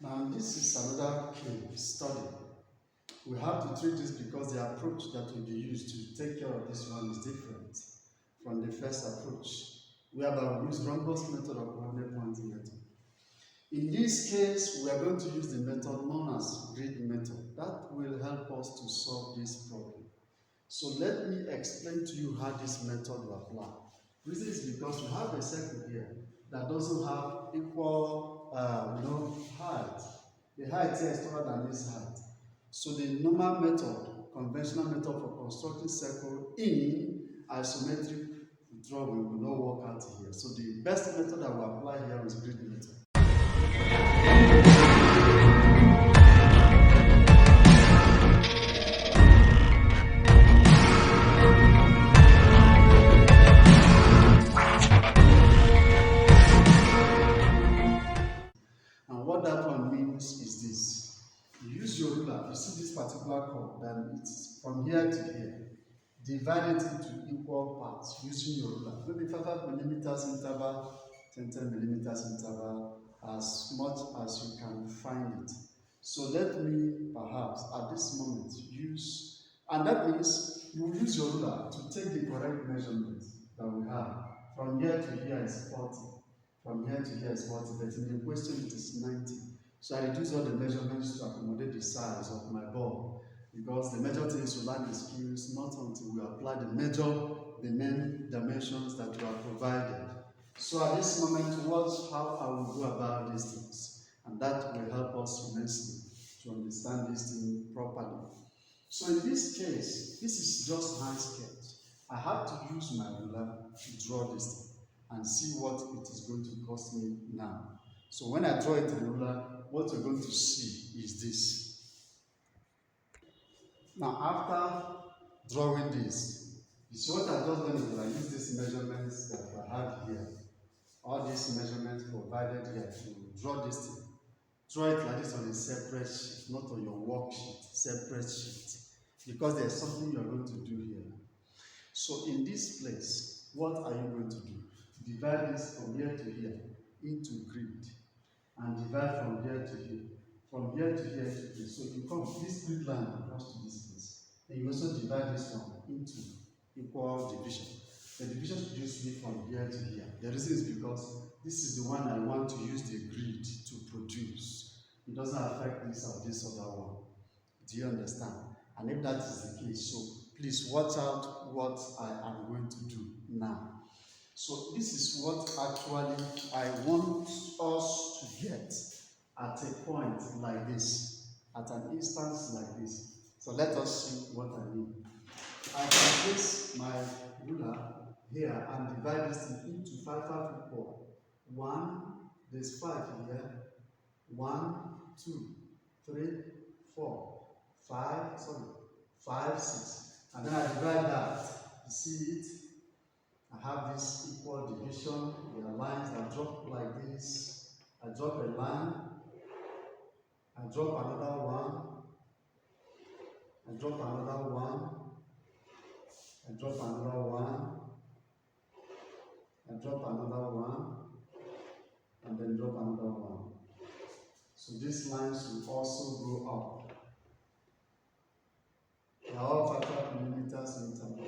Now this is another case study. We have to treat this because the approach that will be used to take care of this one is different from the first approach, whereby we use rhombus method or coordinate pointing method. In this case, we are going to use the method known as grid method. That will help us to solve this problem. So let me explain to you how this method will apply. The reason is because we have a circle here that doesn't have equal height. The height here is taller than this height. So the normal method, conventional method for constructing circle in isometric drawing will not work out here. So the best method I will apply here is grid method. And what that one means is this. You use your ruler, you see this particular curve, then it's from here to here. Divide it into equal parts using your ruler. Maybe 5 millimeters interval, 10 millimeters interval, as much as you can find it. So let me perhaps at this moment use, and that means you will use your ruler to take the correct measurement that we have. From here to here is 40. From here to here is 40, but in the question it is 90. So I reduce all the measurements to accommodate the size of my ball, because the major thing is to learn the skills not until we apply the main dimensions that we are provided. So at this moment, watch how I will go about these things, and that will help us immensely to understand this thing properly. So in this case, this is just hand sketch. I have to use my ruler to draw this thing and see what it is going to cost me now. So when I draw it in the ruler, what you're going to see is this. Now after drawing this, you see what I've just done is that I use these measurements that I have here. All these measurements provided here to draw this thing. Draw it like this on a separate sheet, not on your worksheet, separate sheet. Because there's something you're going to do here. So in this place, what are you going to do? Divide this from here to here into grid, and divide from here to here, from here to here to here. So you come this grid line across to this place, and you also divide this one into equal division. The division should just be from here to here. The reason is because this is the one I want to use the grid to produce. It doesn't affect this or this other one. Do you understand? And if that is the case, so please watch out what I am going to do now. So this is what actually I want us to get at a point like this, at an instance like this. So let us see what I mean. I can place my ruler here and divide this into 5 equal. 1, there's 5 here. 1, 2, 3, 4, 5, 6. And then I divide that. You see it? I have this equal division. There are lines that drop like this. I drop a line. I drop another one. I drop another one. I drop another one. I drop another one. And then drop another one. So these lines will also go up. They are all 5 millimeters interval.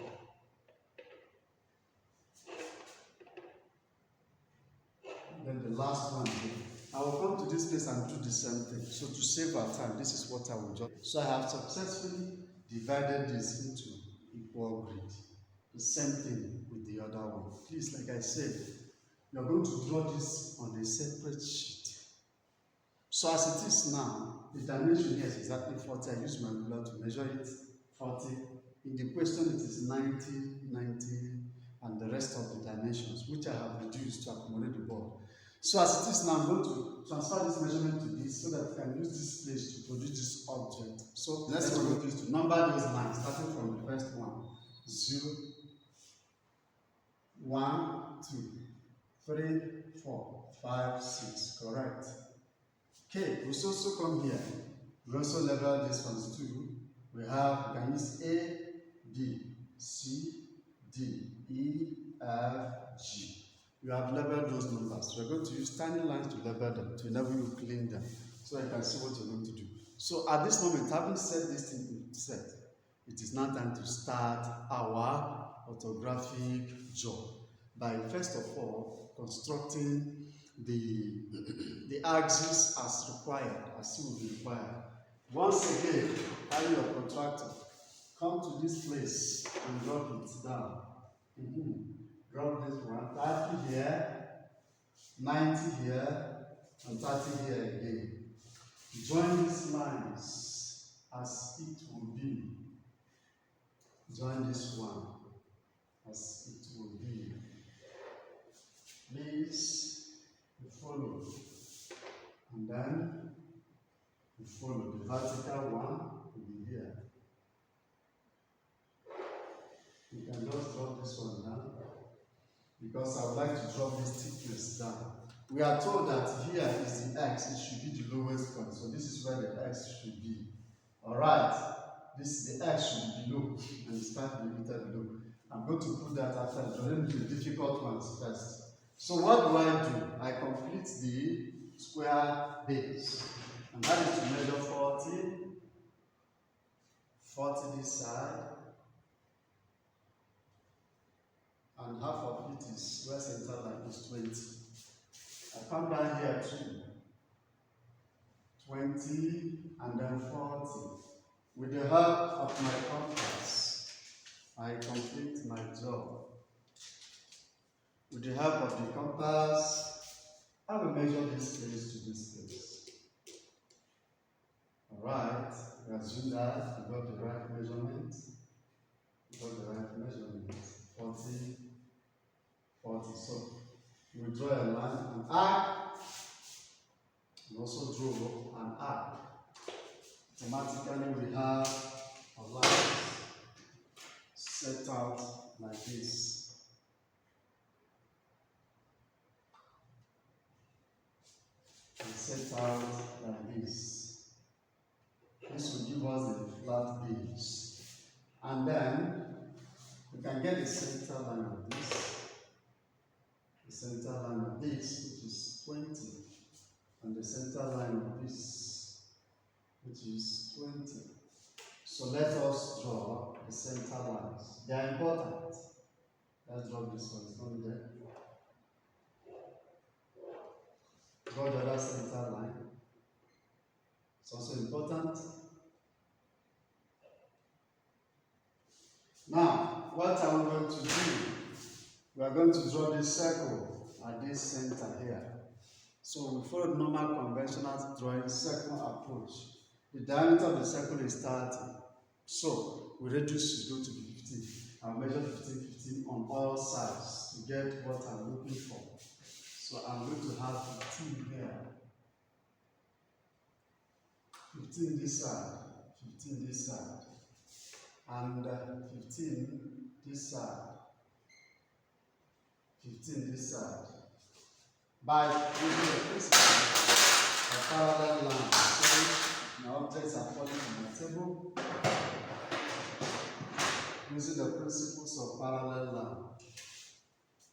Then the last one here. I will come to this place and do the same thing. So to save our time, this is what I will do. So I have successfully divided this into equal grid. The same thing with the other one. Please, like I said, you are going to draw this on a separate sheet. So as it is now, the dimension here is exactly 40. I use my ruler to measure it, 40. In the question, it is 90, 90, and the rest of the dimensions, which I have reduced to accommodate the board. So as it is now, I'm going to transfer this measurement to this so that I can use this place to produce this object. So let's go to number those lines, starting from the first one. 0, 1, 2, 3, 4, 5, 6. Correct. Okay, we also come here. We also level this ones too. We can use A, B, C, D, E, F, G. you have labeled those numbers. We're going to use tiny lines to label them, to enable you to clean them, so you can see what you're going to do. So at this moment, having set this thing set, it is now time to start our orthographic job by first of all constructing the axis as required, as it will be required. Once again, carry your protractor, come to this place and drop it down. Drop this one, 30 here, 90 here, and 30 here again. Join these lines as it will be. Join this one as it will be. Please follow. And then you follow. The vertical one will be here. You can just drop this one down, because I would like to drop this thickness down. We are told that here is the x, it should be the lowest point. So this is where the x should be. Alright, the x should be below and it's 5 mm below. I'm going to put that after. Let me do the difficult ones first. So what do? I complete the square base. And that is to measure 40, 40 this side, and half of it is where center line is 20. I come down here too, 20 and then 40. With the help of my compass, I complete my job. With the help of the compass, I will measure this place to this place. Alright, we assume that we got the right measurement. We got the right measurement. 40, 40. So we draw a line, an arc, and also draw an arc. Automatically we have a line set out like this. And set out like this. This will give us a flat base. And then we can get the center line of this. The center line of this, which is 20. And the center line of this, which is 20. So let us draw the center lines. They are important. Let's draw this one. It's not there. Draw the other center line. It's also important. Now, what are we going to do? We are going to draw this circle at this center here. So we follow the normal conventional drawing circle approach. The diameter of the circle is 30. So we reduce is going to be 15. I'll measure 15, 15 on all sides to get what I'm looking for. So I'm going to have 15 here. 15 this side, 15 this side, and 15 this side, 15 this side. By using the principle of parallel lines, so my objects are falling on my table. Using the principles of parallel line,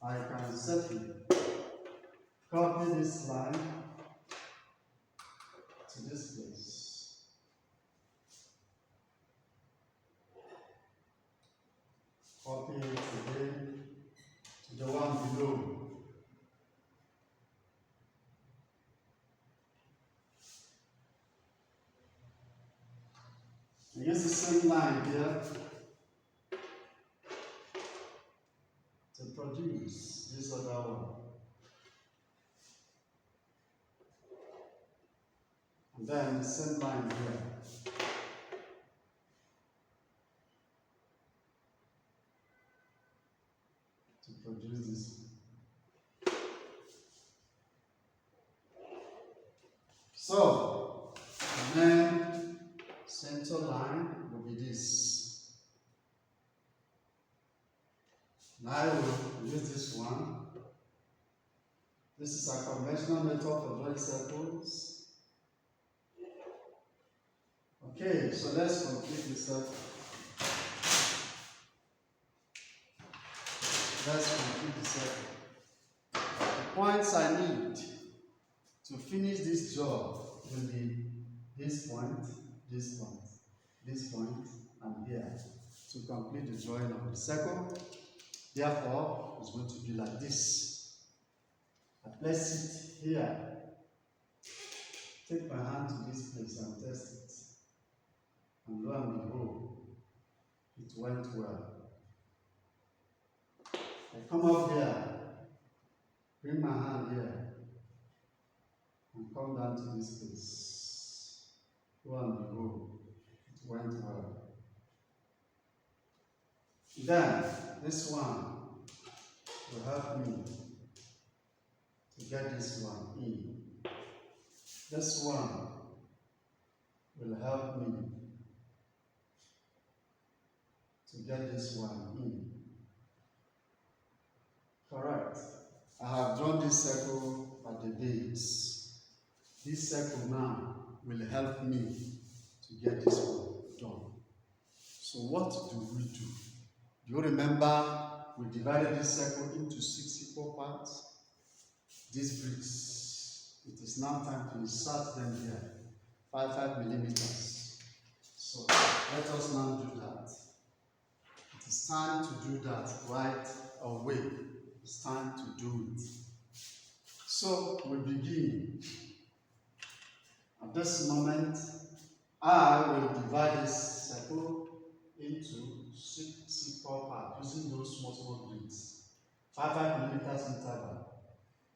I can simply copy this line to this place. Copy it again to the one below. And use the same line here to produce this other one. And then the same line here. To produce this. So, and then center line will be this. Now I will use this one. This is a conventional method for drawing circles. Okay, so let's complete the circle. Let's complete the circle. points I need to finish this job will be this point, this point, this point, and here to complete the drawing of the circle. Therefore, it's going to be like this. I place it here. Take my hand to this place and test it. And lo and behold, it went well. I come up here, bring my hand here, and come down to this place. Lo and behold, it went well. Then, this one will help me to get this one in. This one will help me to get this one in. Correct. I have drawn this circle at the base. This circle now will help me to get this one done. So what do we do? Do you remember we divided this circle into 6 equal parts? These bricks, it is now time to insert them here, 5 millimeters. So let us now do that. It is time to do that right away. It's time to do it. So we begin. At this moment, I will divide this circle into 6 equal parts using those small grids. 5 millimeters interval.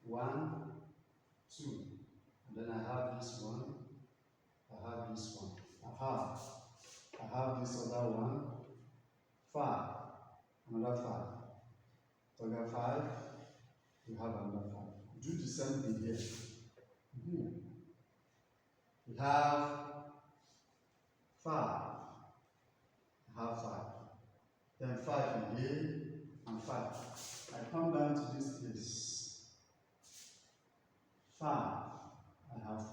1, 2, and then I have this one. I have this one. I have this other one. 5, another 5. Together 5, we have another 5. Do the same thing here. We have 5. I have 5. Then 5 again, and 5. I come down to this place. 5. I have 5.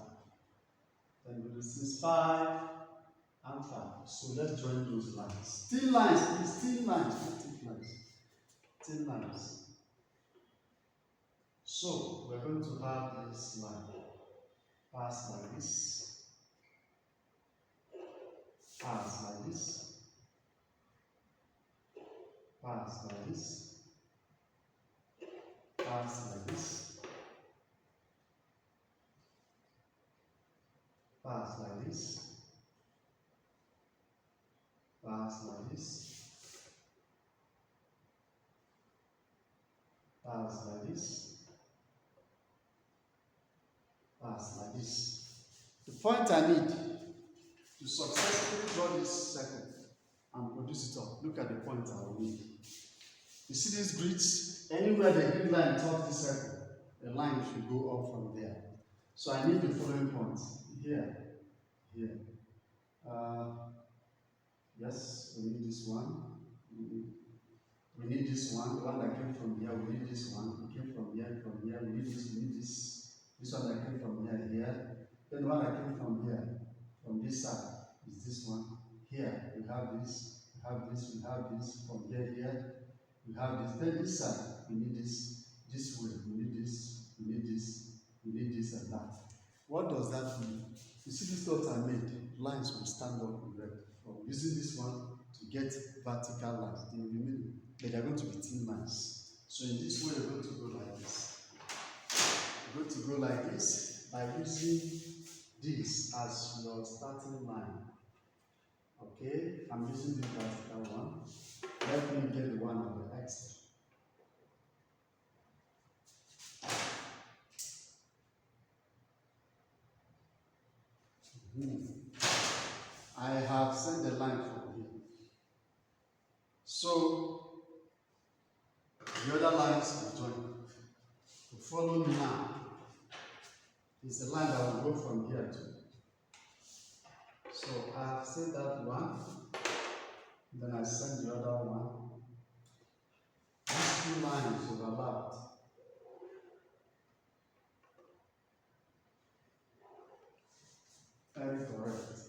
Then we do 6, 5, and 5. So let's join those lines. Thin lines, please. Thin lines, not thick lines. Thin lines. So we're going to have this line pass like this, pass like this, pass like this, pass like this, pass like this, pass like this, pass like this, pass like this. The point I need to successfully draw this circle and produce it up. Look at the point I will need. You see these grids? Anywhere the grid line touches the circle, the line should go up from there. So I need the following points. Here, here. Yes, we need this one. We need this one. The one that came from here, we need this one. It came from here, we need this, we need this. This one that came from here, here. Then the one that came from here, from this side, is this one. Here, we have this, we have this, we have this. From here, here, we have this. Then this side, we need this. This way, we need this, we need this, we need this and that. What does that mean? You see this dot I made, lines will stand up in red. From using this one to get vertical lines, they will be many, but they are going to be thin lines. So in this way, you're going to go like this. You're going to go like this by using this as your starting line. Okay, I'm using the vertical one. Let me get the one on the X. I have set the line from here. So the other lines will join. To follow me now is a line that will go from here to. So I have set that one, then I send the other one. These 2 lines overlapped. Very correct.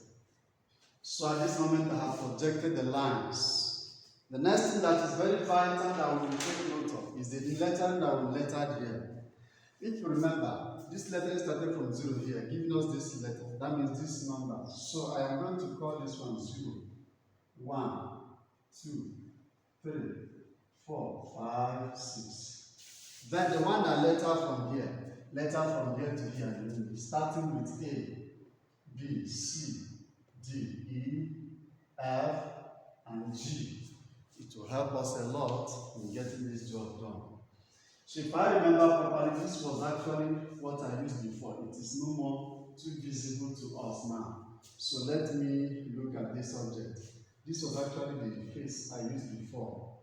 So at this moment I have projected the lines. The next thing that is very vital that we will take note of is the lettering that we lettered here. If you remember, this letter started from 0 here, giving us this letter. That means this number. So I am going to call this one 0, 1, 2, 3, 4, 5, 6. Then the one that letter from here to here, starting with A, B, C, D, E, F, and G. It will help us a lot in getting this job done. So if I remember properly, this was actually what I used before. It is no more too visible to us now. So let me look at this object. This was actually the face I used before.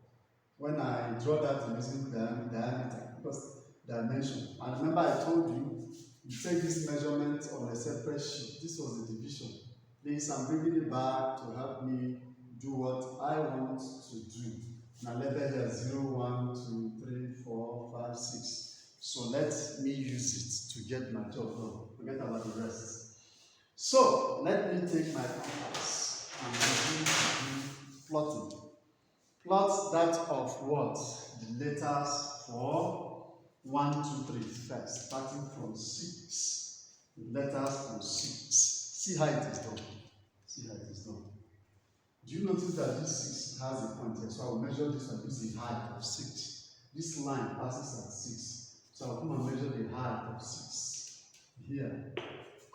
When I draw that using diameter, because dimension. And remember I told you, you take this measurement on a separate sheet. This was the division. Please, I'm bringing it back to help me do what I want to do. Now label here 0, 1, 2, 3, 4, 5, 6. So let me use it to get my job done. Forget about the rest. So let me take my compass and begin to do plotting. Plot that of what? The letters for 1, 2, 3 first, starting from 6. The letters from 6. See how it is done. See how it is done. Do you notice that this 6 has a point here? So I will measure this one, use the height of 6. This line passes at 6. So I'll come and measure the height of 6. Here.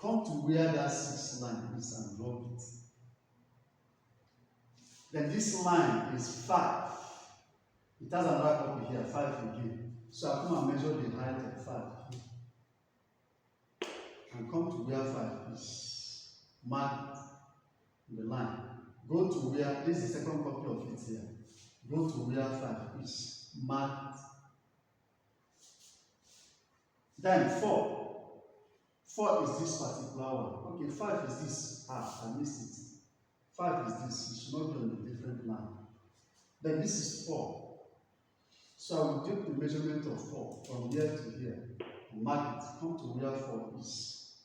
Come to where that 6 line is and draw it. Then this line is 5. It has another copy here, 5 again. So I'll come and measure the height of 5. And come to where 5 is. Mark the line. Go to where, this is the second copy of it here. Go to where 5 is. Mark it. Then 4. 4 is this particular one. Okay, 5 is this. I missed it. 5 is this. It should not be on a different line. Then this is 4. So I will take the measurement of 4 from here to here. And mark it. Come to where 4 is.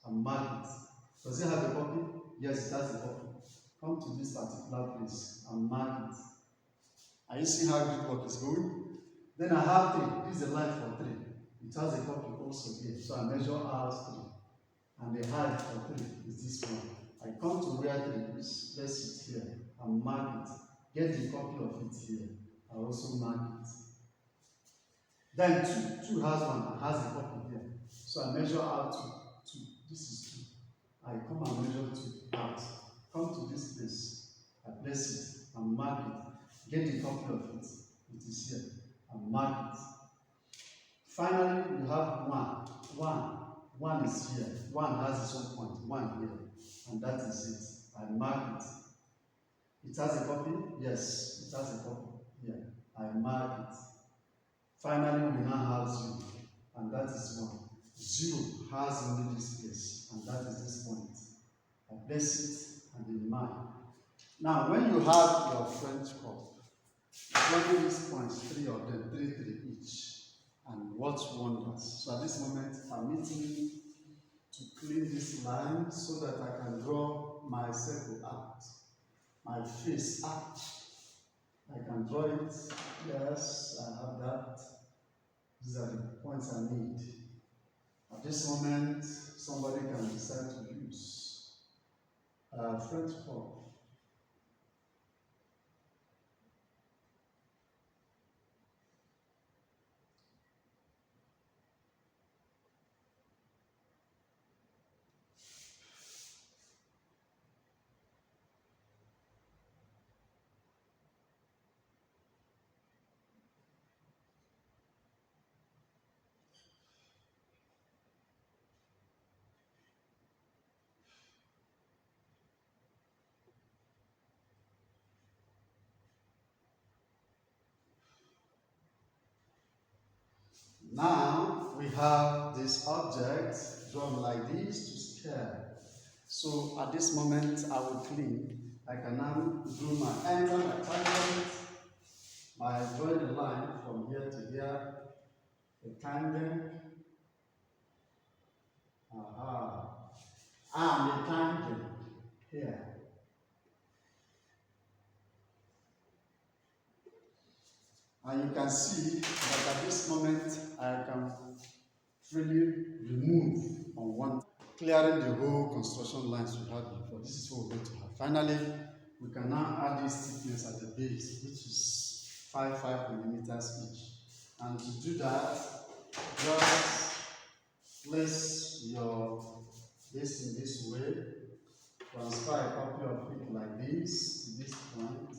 And mark it. Does it have a copy? Yes, it has a copy. Come to this particular place and mark it. Are you seeing how good work is going? Then I have 3. This is a line for 3. It has a copy also here. So I measure out 3. And the height for 3 is this one. I come to where 3 is. Let's sit here and mark it. Get the copy of it here. I also mark it. Then 2. 2 has one and has a copy here. So I measure out 2. 2. This is 2. I come and measure 2 out. Come to this place, I place it and mark it. Get the copy of it. It is here. And mark it. Finally, we have 1. 1 is here. 1 has its own point. 1 here. And that is it. I mark it. It has a copy? Yes, it has a copy. Here. I mark it. Finally, we now have 0. And that is 1. 0 has only this place. And that is this point. I place it. And in mind. Now, when you have your French cup, plug these points, 3 of them, 3 each, and watch wonders. So at this moment, permit me to clean this line so that I can draw my circle out, my face out. I can draw it. Yes, I have that. These are the points I need. At this moment, somebody can decide to use French cup. Now we have this object drawn like this to scale. So at this moment I will clean. I can now do my enter, my tangent, by drawing a line from here to here, a tangent, and a tangent here. And you can see that at this moment I can freely remove on one, clearing the whole construction lines we had before. This is what we're going to have. Finally, we can now add this thickness at the base, which is 5 millimeters each. And to do that, just place your this in this way, transfer a copy of it like this to this point,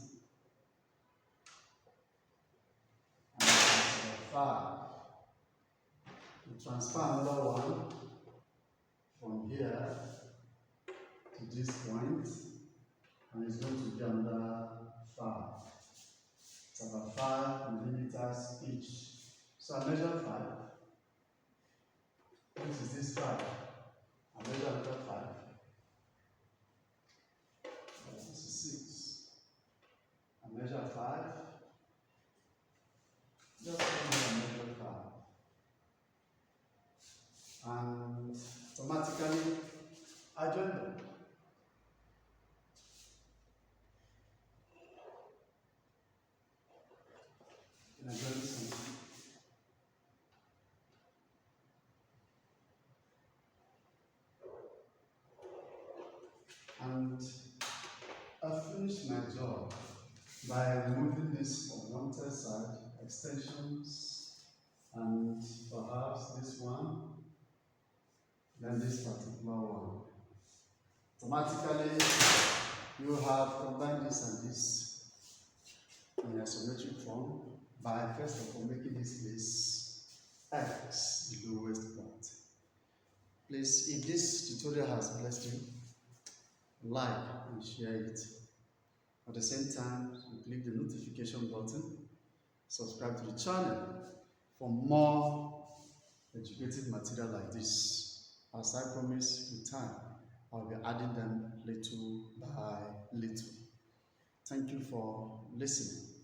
and transfer another one from here to this point, and it's going to be another 5. It's about 5 millimeters each. So I measure 5. This is this 5. I measure another 5. This is 6. I measure 5. Just measure 5. And automatically I join them. And I finish my job by removing this unwanted side, extensions, and perhaps this one, then this particular one. Automatically, you have combined this and this in isometric form by first of all making this place X, the lowest point. Please, if this tutorial has blessed you, like and share it. At the same time, click the notification button, subscribe to the channel for more educative material like this. As I promise, with time, I'll be adding them little by little. Thank you for listening.